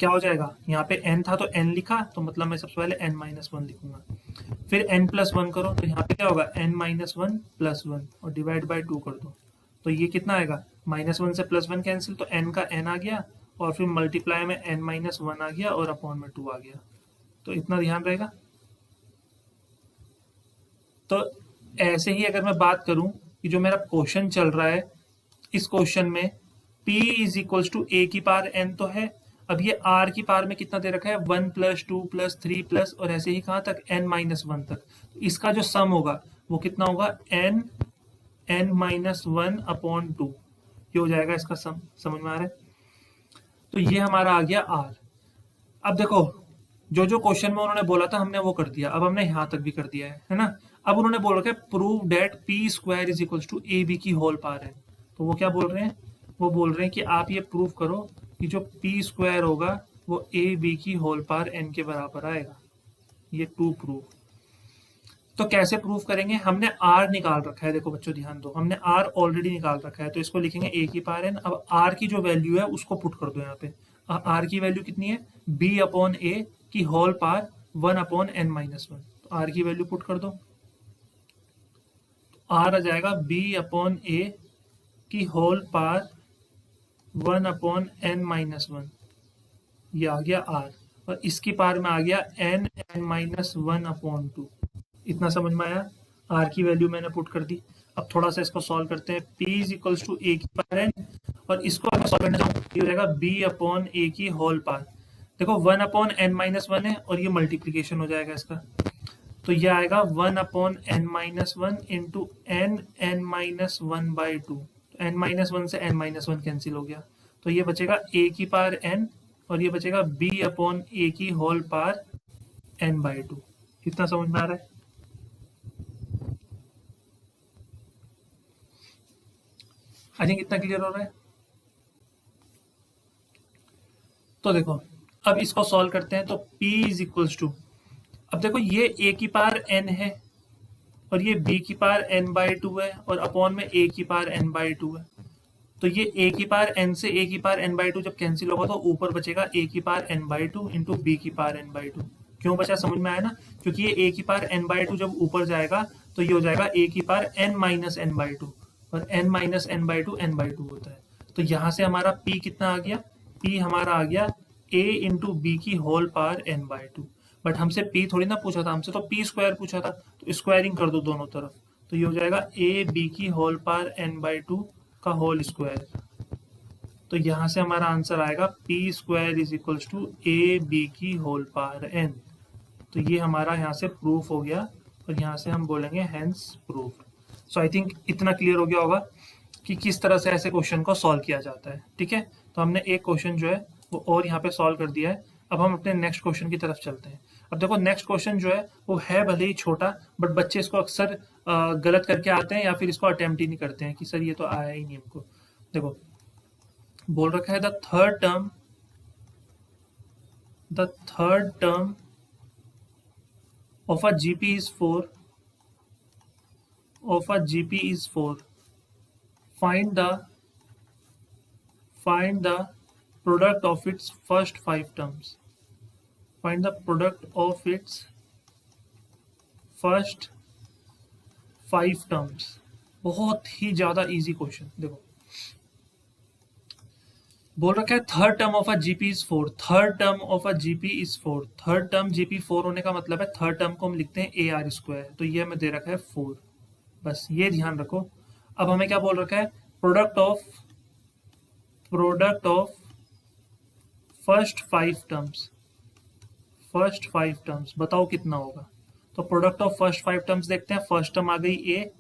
क्या हो जाएगा, यहाँ पे n था तो n लिखा, तो मतलब मैं सबसे पहले n-1 लिखूंगा। फिर n+1 करो, तो यहाँ पे क्या होगा, n-1 + 1, और डिवाइड बाई 2 कर दो, तो ये कितना आएगा, -1 से +1 कैंसिल, तो n का n आ गया, और फिर मल्टीप्लाई में n-1 आ गया, और अपॉन में 2 आ गया। तो इतना ध्यान रहेगा। तो ऐसे ही अगर मैं बात करूं कि जो मेरा क्वेश्चन चल रहा है, इस क्वेश्चन में P is equals to A की पावर n तो है, अब ये r की पावर में कितना दे रखा है, 1 प्लस 2 प्लस 3 प्लस और ऐसे ही कहाँ तक, n माइनस 1 तक। तो इसका जो सम होगा वो कितना होगा, n माइनस 1 अपॉन 2, ये हो जाएगा इसका सम। समझ में आ रहा है? तो ये हमारा आ गया r। अब देखो, जो जो क्वेश्चन में उन्होंने बोला था हमने वो कर दिया, अब हमने यहाँ तक भी कर दिया है ना। अब उन्होंने बोल रखा है prove that P square is equals to a b की होल पावर है। तो वो क्या बोल रहे हैं, वो बोल रहे हैं कि आप ये प्रूव करो कि जो पी स्क्वायर होगा वो ए बी की होल पावर एन के बराबर आएगा। ये टू प्रूव। तो कैसे प्रूव करेंगे, हमने आर निकाल रखा है, देखो बच्चों ध्यान दो, हमने आर ऑलरेडी निकाल रखा है, तो इसको लिखेंगे ए की पावर एन। अब आर की जो वैल्यू है उसको पुट कर दो यहाँ पे। आर की वैल्यू कितनी है, बी अपॉन ए की whole power 1 upon n minus 1। तो आर की वैल्यू पुट कर दो, आर आ जाएगा बी अपॉन ए की whole power 1 upon n minus 1, ये आ गया आर। और इसकी पावर में आ गया एन माइनस 1 अपॉन 2। इतना समझ में आया, आर की वैल्यू मैंने पुट कर दी। अब थोड़ा सा इसको सॉल्व करते हैं, p इज इक्वल्स टू ए की पावर एन, और इसको अगर सॉल्व करना चाहूँ ये हो जाएगा b अपॉन ए की होल पावर। देखो 1 अपॉन एन माइनस 1 है और ये मल्टीप्लीकेशन हो जाएगा इसका, तो ये आएगा 1 upon n minus 1 into n minus 1 by 2। N minus 1 से एन माइनस 1 कैंसिल हो गया, तो ये बचेगा a की पावर n और ये बचेगा b अपॉन ए की होल पावर n बाई 2। कितना समझ में आ रहा है? आई थिंक इतना क्लियर हो रहा है। तो देखो अब इसको सॉल्व करते हैं, तो p इज इक्वल्स टू, अब देखो ये a की पावर n है और ये b की पावर n बाई 2 है और अपॉन में a की पावर n बाई 2 है। तो ये a की पावर n से a की पावर n बाई 2 जब कैंसिल होगा तो ऊपर बचेगा a की power n by 2 into b की पावर n बाई 2। क्यों बचा, समझ में आया ना, क्योंकि ये a की पावर n बाई 2 जब ऊपर जाएगा तो ये हो जाएगा a की power n minus n by 2, और n minus n by 2 n by 2 होता है। तो यहाँ से हमारा p कितना आ गया, p हमारा आ गया a इंटू बी की whole power n by 2। But हमसे p थोड़ी ना पूछा था, हमसे तो p स्क्वायर पूछा था, तो स्क्वायरिंग कर दो दोनों तरफ, तो ये हो जाएगा a b की होल पावर n बाई 2 का होल स्क्वायर। तो यहाँ से हमारा आंसर आएगा P square is equals to a b की होल पावर n। तो ये हमारा यहाँ से प्रूफ हो गया और यहाँ से हम बोलेंगे hence proof. So I think इतना क्लियर हो गया होगा कि किस तरह से ऐसे क्वेश्चन को सॉल्व किया जाता है। ठीक है, तो हमने एक क्वेश्चन जो है वो और यहाँ पे सॉल्व कर दिया है। अब हम अपने नेक्स्ट क्वेश्चन की तरफ चलते हैं। अब देखो नेक्स्ट क्वेश्चन जो है वो है भले ही छोटा, बट बच्चे इसको अक्सर गलत करके आते हैं या फिर इसको अटेम्प्ट ही नहीं करते हैं कि सर ये तो आया ही नहीं हमको। देखो बोल रखा है the third term of a GP is 4, of a GP is 4. Find the product of its first 5 terms. Find the product of its first 5 terms. बहुत ही ज्यादा इजी क्वेश्चन। देखो बोल रखा है third term of a GP is 4, third term of a GP is 4। Third term GP 4 होने का मतलब है थर्ड टर्म को हम लिखते हैं ए आर स्क्वायर, तो ये हमें दे रखा है 4, बस ये ध्यान रखो। अब हमें क्या बोल रखा है, product of first 5 terms, first 5 terms बताओ कितना होगा। तो प्रोडक्ट ऑफ फर्स्ट 5 टर्म्स देखते हैं। फर्स्ट टर्म आ गई ए,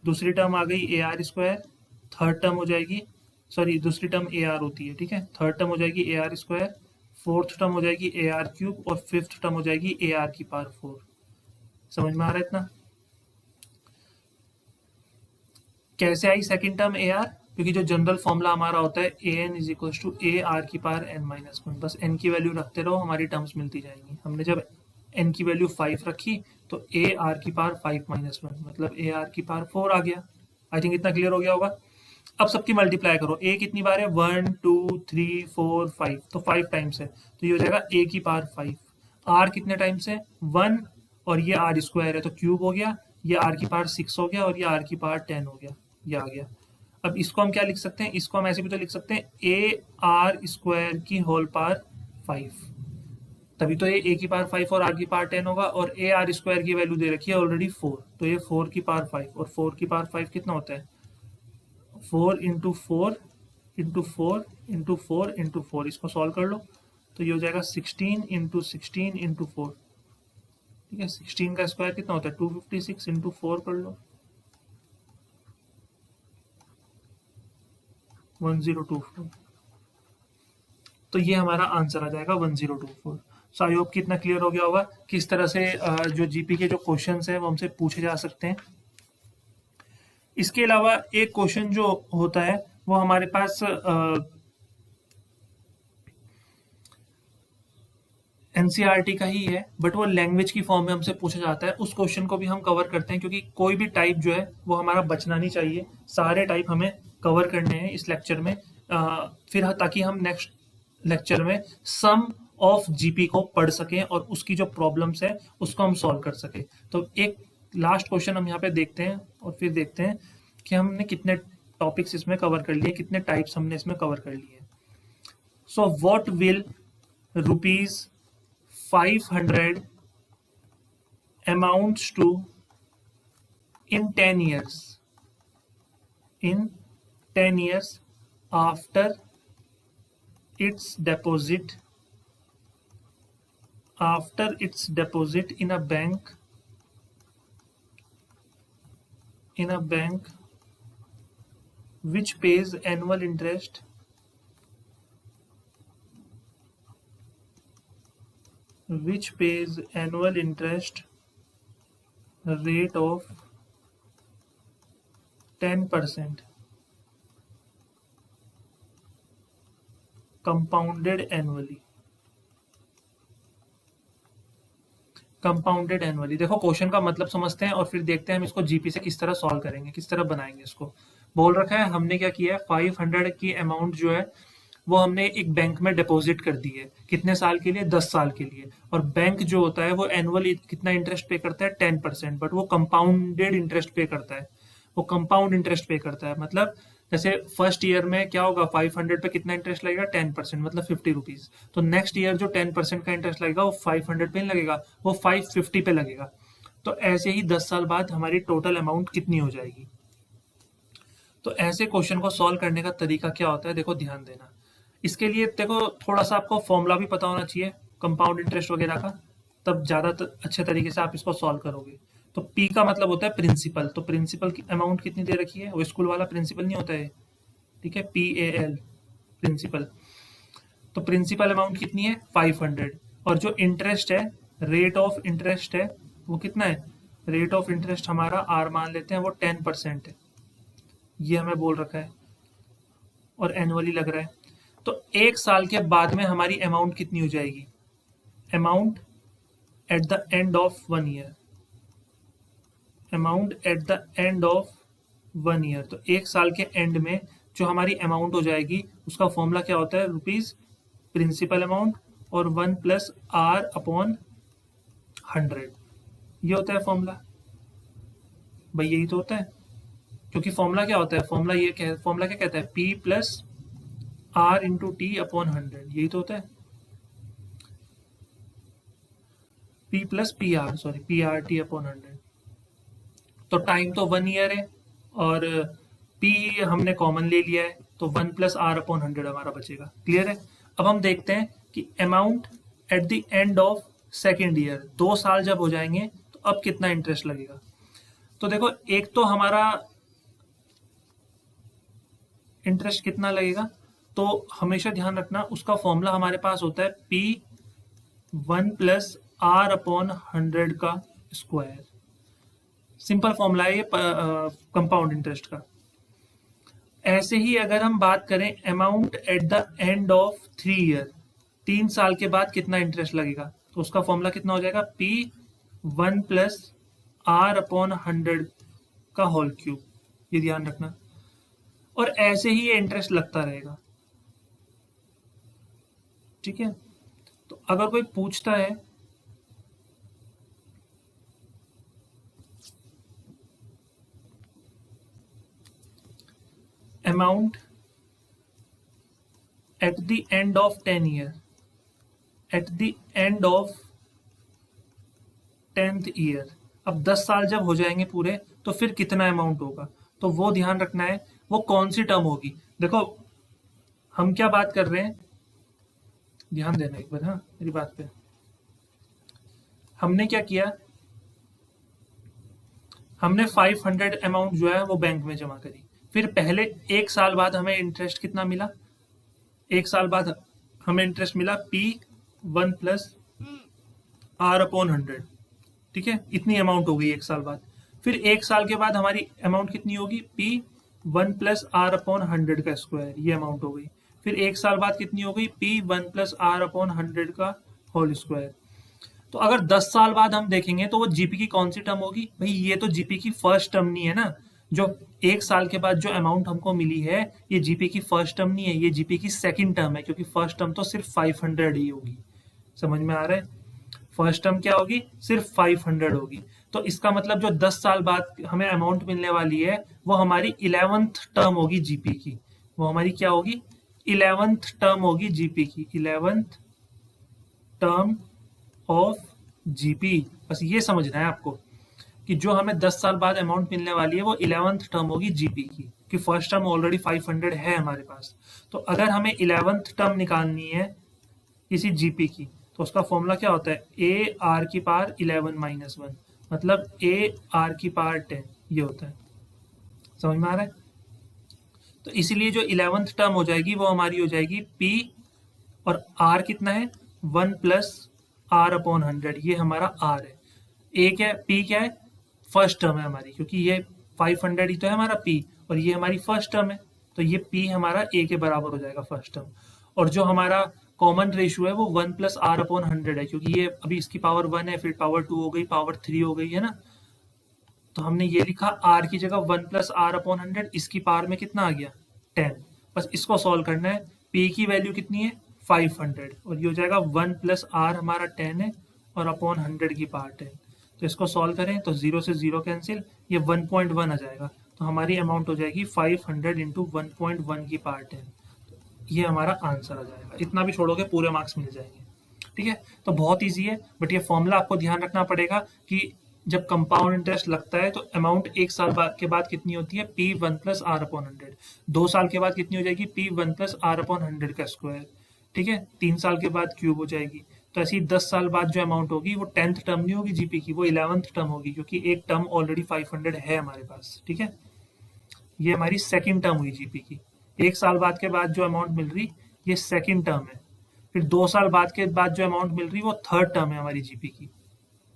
दूसरी टर्म आ गई A R square, third term हो जाएगी, सॉरी दूसरी टर्म ए आर होती है, ठीक है, थर्ड टर्म हो जाएगी A R square, fourth term हो जाएगी ए आर क्यूब और फिफ्थ टर्म हो जाएगी ए आर की पावर 4। समझ में आ रहा है इतना? कैसे आई सेकंड टर्म ए आर, क्योंकि जो जनरल फॉर्मूला हमारा होता है A N is equal to A R की पावर एन माइनस 1। बस एन की वैल्यू रखते रहो, हमारी टर्म्स मिलती जाएंगी। हमने जब एन की वैल्यू 5 रखी तो ए आर की पावर 5 माइनस 1 मतलब ए आर की पावर 4 आ गया। आई थिंक इतना क्लियर हो गया होगा। अब सबकी मल्टीप्लाई करो, ए कितनी बार है, 1 2 3 4 5, तो 5 टाइम्स है, तो ये हो जाएगा ए की पावर 5। आर कितने टाइम्स है, 1, और ये आर स्क्वायर है तो क्यूब हो गया, ये आर की पावर 6 हो गया और ये आर की पावर 10 हो गया, ये आ गया। अब इसको हम क्या लिख सकते हैं, इसको हम ऐसे भी तो लिख सकते हैं ए आर स्क्वायर की होल पावर 5, तभी तो ये ए की पावर 5 और आर की पावर 10 होगा, और ए आर स्क्वायर की वैल्यू दे रखी है ऑलरेडी 4, तो ये 4 की पावर 5 और 4 की पावर 5 कितना होता है, 4 इंटू 4 इंटू 4 इंटू 4 इंटू 4, इसको सॉल्व कर लो तो ये हो जाएगा 16 इंटू 16 इंटू 4। ठीक है, 16 का स्क्वायर कितना होता है 256 इंटू 4 कर लो 1024। तो ये हमारा आंसर आ जाएगा 1024। सो आई होप कि इतना क्लियर हो गया होगा किस तरह से जो जीपी के जो क्वेश्चंस हैं वो हमसे पूछे जा सकते हैं। इसके अलावा एक क्वेश्चन जो होता है वो हमारे पास एनसीईआरटी का ही है, बट वो लैंग्वेज की फॉर्म में हमसे पूछा जाता है। उस क्वेश्चन को भी हम कवर करते हैं क्योंकि कोई भी टाइप जो है वो हमारा बचना नहीं चाहिए, सारे टाइप हमें कवर करने हैं इस लेक्चर में। फिर ताकि हम नेक्स्ट लेक्चर में सम ऑफ जीपी को पढ़ सकें और उसकी जो प्रॉब्लम्स है उसको हम सॉल्व कर सकें। तो एक लास्ट क्वेश्चन हम यहाँ पे देखते हैं और फिर देखते हैं कि हमने कितने टॉपिक्स इसमें कवर कर लिए, कितने टाइप्स हमने इसमें कवर कर लिए। So what will rupees 500 amounts to in 10 years, in 10 years after its deposit, after its deposit in a bank, in a bank which pays annual interest, which pays annual interest rate of 10% compounded annually, compounded annually. देखो क्वेश्चन का मतलब समझते हैं और फिर देखते हैं हम इसको जीपी से किस तरह सॉल्व करेंगे, किस तरह बनाएंगे इसको। बोल रखा है हमने क्या किया है 500 की अमाउंट जो है वो हमने एक बैंक में डिपॉजिट कर दी है। कितने साल के लिए 10 साल के लिए। और बैंक जो होता है वो एनुअली कितना इंटरेस्ट पे करता है 10%, बट वो कंपाउंडेड इंटरेस्ट पे करता है, वो कंपाउंड इंटरेस्ट पे करता है। मतलब जैसे फर्स्ट ईयर में क्या होगा 500 पे कितना इंटरेस्ट लगेगा 10%, मतलब 50 रुपीज। तो नेक्स्ट ईयर जो 10% का इंटरेस्ट लगेगा वो 500 पे नहीं लगेगा, वो 550 पे लगेगा। तो ऐसे ही 10 साल बाद हमारी टोटल अमाउंट कितनी हो जाएगी। तो ऐसे क्वेश्चन को सॉल्व करने का तरीका क्या होता है, देखो ध्यान देना। इसके लिए देखो थोड़ा सा आपको फॉर्मूला भी पता होना चाहिए कंपाउंड इंटरेस्ट वगैरह का, तब ज़्यादा अच्छे तरीके से आप इसको सॉल्व करोगे। तो पी का मतलब होता है प्रिंसिपल, तो प्रिंसिपल की अमाउंट कितनी दे रखी है, वो स्कूल वाला प्रिंसिपल नहीं होता है, ठीक है, PAL प्रिंसिपल। तो प्रिंसिपल अमाउंट कितनी है 500, और जो इंटरेस्ट है रेट ऑफ इंटरेस्ट है वो कितना है, रेट ऑफ इंटरेस्ट हमारा आर मान लेते हैं वो 10% है, ये हमें बोल रखा है और एनुअली लग रहा है। तो एक साल के बाद में हमारी अमाउंट कितनी हो जाएगी, amount at the end of 1 year, amount at the end of 1 year. तो एक साल के एंड में जो हमारी अमाउंट हो जाएगी उसका फॉर्मूला क्या होता है, रुपीज प्रिंसिपल अमाउंट और 1 प्लस आर अपॉन 100, ये होता है फॉर्मूला। भाई यही तो होता है, क्योंकि फॉर्मूला क्या होता है, फॉर्मूला क्या कहता है, P plus R into T upon 100, यही तो होता है, P plus P R, sorry PRT upon 100। तो टाइम तो 1 ईयर है और P हमने कॉमन ले लिया है, तो 1 प्लस आर अपॉन 100 हमारा बचेगा। क्लियर है। अब हम देखते हैं कि amount at the end of second year, 2 साल जब हो जाएंगे तो अब कितना इंटरेस्ट लगेगा। तो देखो एक तो हमारा इंटरेस्ट कितना लगेगा, तो हमेशा ध्यान रखना उसका फॉर्मूला हमारे पास होता है P 1 प्लस आर अपॉन 100 का स्क्वायर। सिंपल फॉर्मूला है ये कंपाउंड इंटरेस्ट का। ऐसे ही अगर हम बात करें amount at the end of 3 year, 3 साल के बाद कितना इंटरेस्ट लगेगा, तो उसका फॉर्मूला कितना हो जाएगा, P 1 प्लस आर अपॉन 100 का होल क्यूब, ये ध्यान रखना। और ऐसे ही ये इंटरेस्ट लगता रहेगा, ठीक है। तो अगर कोई पूछता है amount at the end of 10 year, at the end of 10th year, अब 10 साल जब हो जाएंगे पूरे तो फिर कितना अमाउंट होगा, तो वो ध्यान रखना है वो कौन सी टर्म होगी। देखो हम क्या बात कर रहे हैं, ध्यान देना एक बार, हाँ मेरी बात पे। हमने क्या किया, हमने 500 अमाउंट जो है वो बैंक में जमा करी, फिर पहले 1 साल बाद हमें इंटरेस्ट कितना मिला, 1 साल बाद हमें इंटरेस्ट मिला P1 + R/100, ठीक है, इतनी अमाउंट हो गई 1 साल बाद। फिर 1 साल के बाद हमारी अमाउंट कितनी होगी, P1 + R/100 का स्क्वायर, ये अमाउंट हो गई। फिर 1 साल बाद कितनी हो गई, P1 + R/100 का होल स्क्वायर। तो अगर 10 साल बाद हम देखेंगे तो वो जीपी की कौन सी टर्म होगी, भाई ये तो जीपी की फर्स्ट टर्म नहीं है ना। जो 1 साल के बाद जो अमाउंट हमको मिली है, ये जीपी की फर्स्ट टर्म नहीं है, ये जीपी की सेकंड टर्म है, क्योंकि फर्स्ट टर्म तो सिर्फ 500 ही होगी। समझ में आ रहा है, फर्स्ट टर्म क्या होगी, सिर्फ 500 होगी। तो इसका मतलब जो 10 साल बाद हमें अमाउंट मिलने वाली है वो हमारी 11th टर्म होगी जीपी की, वो हमारी क्या होगी, 11th टर्म होगी जीपी की, 11th टर्म ऑफ जीपी। बस ये समझना है आपको कि जो हमें 10 साल बाद अमाउंट मिलने वाली है वो 11th टर्म होगी जीपी की, कि फर्स्ट टर्म ऑलरेडी 500 है हमारे पास। तो अगर हमें 11th टर्म निकालनी है किसी जीपी की, तो उसका फॉर्मूला क्या होता है, AR⁻11 - 1, मतलब AR⁻10, ये होता है। समझ में आ रहा है। तो इसीलिए जो 11th टर्म हो जाएगी वो हमारी हो जाएगी P, और R कितना है, 1 + R/100, ये हमारा R है। A क्या है, P क्या है, फर्स्ट टर्म है हमारी, क्योंकि ये 500 ही तो है हमारा P, और ये हमारी फर्स्ट टर्म है, तो ये P हमारा A के बराबर हो जाएगा फर्स्ट टर्म। और जो हमारा कॉमन रेशियो है वो 1 + R/100 है, क्योंकि ये अभी इसकी पावर 1 है, फिर पावर 2 हो गई, पावर 3 हो गई है ना। तो हमने ये लिखा R की जगह 1 + R/100, इसकी पावर में कितना आ गया, 10। बस इसको सॉल्व करना है। P की वैल्यू कितनी है, 500, और ये हो जाएगा 1 + R हमारा 10 है, और अपॉन 100 की पावर 10। तो इसको सॉल्व करें तो 0 से 0 कैंसिल, ये 1.1 आ जाएगा। तो हमारी अमाउंट हो जाएगी 500 × 1.1 की पावर 10। ये हमारा आंसर आ जाएगा। इतना भी छोड़ोगे पूरे मार्क्स मिल जाएंगे, ठीक है। तो बहुत ईजी है, बट ये फॉर्मूला आपको ध्यान रखना पड़ेगा कि जब कंपाउंड इंटरेस्ट लगता है तो अमाउंट 1 साल के बाद कितनी होती है, P1 + R/100। 2 साल के बाद कितनी हो जाएगी, P1 + R/100 का स्क्वायर, ठीक है। 3 साल के बाद क्यूब हो जाएगी। तो ऐसी 10 साल बाद जो अमाउंट होगी वो 10th टर्म नहीं होगी जीपी की, वो 11th टर्म होगी, क्योंकि एक टर्म ऑलरेडी 500 है हमारे पास, ठीक है। ये हमारी सेकंड टर्म हुई जीपी की। 1 साल बाद के बाद जो अमाउंट मिल रही, ये सेकंड टर्म है। फिर 2 साल बाद के बाद जो अमाउंट मिल रही वो थर्ड टर्म है हमारी जीपी की,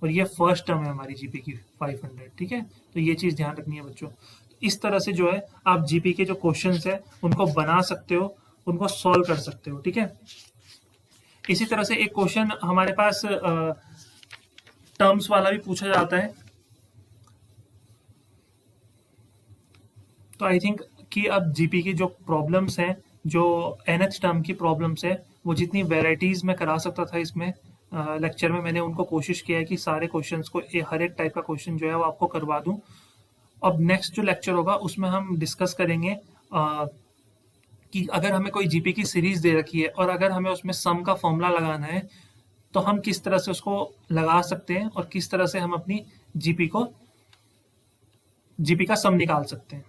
और ये फर्स्ट टर्म है हमारी जीपी की 500, ठीक है। तो ये चीज़ ध्यान रखनी है बच्चों। तो इस तरह से जो है आप जीपी के जो क्वेश्चंस है उनको बना सकते हो, उनको सॉल्व कर सकते हो, ठीक है। इसी तरह से एक क्वेश्चन हमारे पास टर्म्स वाला भी पूछा जाता है। तो आई थिंक कि अब जीपी की जो प्रॉब्लम्स हैं, जो nth टर्म की प्रॉब्लम्स है, वो जितनी वेराइटीज़ में करा सकता था इसमें लेक्चर में, मैंने उनको कोशिश किया है कि सारे क्वेश्चंस को हर एक टाइप का क्वेश्चन जो है वो आपको करवा दूं। अब नेक्स्ट जो लेक्चर होगा उसमें हम डिस्कस करेंगे कि अगर हमें कोई जीपी की सीरीज दे रखी है और अगर हमें उसमें सम का फॉर्मूला लगाना है तो हम किस तरह से उसको लगा सकते हैं और किस तरह से हम अपनी जीपी का सम निकाल सकते हैं।